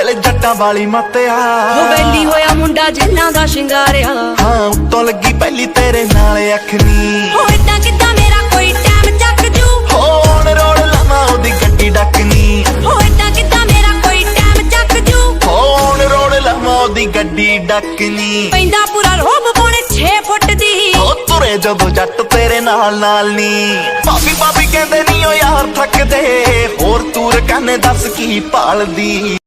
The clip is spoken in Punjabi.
ਦਿਲ ਜੱਟਾਂ ਵਾਲੀ ਮੱਤਿਆ ਹੋ ਵੈਲੀ ਹੋਇਆ ਮੁੰਡਾ ਜਿੰਨਾ ਦਾ ਸ਼ਿੰਗਾਰਿਆ ਹਾਂ ਉੱਤੋਂ ਲੱਗੀ ਪਹਿਲੀ ਤੇਰੇ ਨਾਲ ਅੱਖਨੀ ਹੋ ਇਦਾਂ ਕਿੱਦਾਂ ਮੇਰਾ ਕੋਈ ਟਾਈਮ ਚੱਕ ਜੂ ਹੋ ਔਨ ਰੋਡ ਲਾਵਾਂ ਉਹਦੀ ਗੱਡੀ ਡੱਕਨੀ ਹੋ ਇਦਾਂ ਕਿੱਦਾਂ ਮੇਰਾ ਕੋਈ ਟਾਈਮ ਚੱਕ ਜੂ ਹੋ ਔਨ ਰੋਡ ਲਾਵਾਂ ਉਹਦੀ ਗੱਡੀ ਡੱਕਨੀ ਪੈਂਦਾ ਪੂਰਾ ਰੋਬ ਪੌਣੇ 6 ਫੁੱਟ ਦੀ ਹੋ ਤੁਰੇ ਜਦੋਂ ਜੱਟ ਤੇਰੇ ਨਾਲ ਨੀ ਭਾਬੀ ਭਾਬੀ ਕਹਿੰਦੇ ਨੀ ਓ ਯਾਰ ਥੱਕਦੇ ਹੋਰ ਤੂੰ ਰਕਾਨੇ ਦੱਸ ਕੀ ਭਾਲਦੀ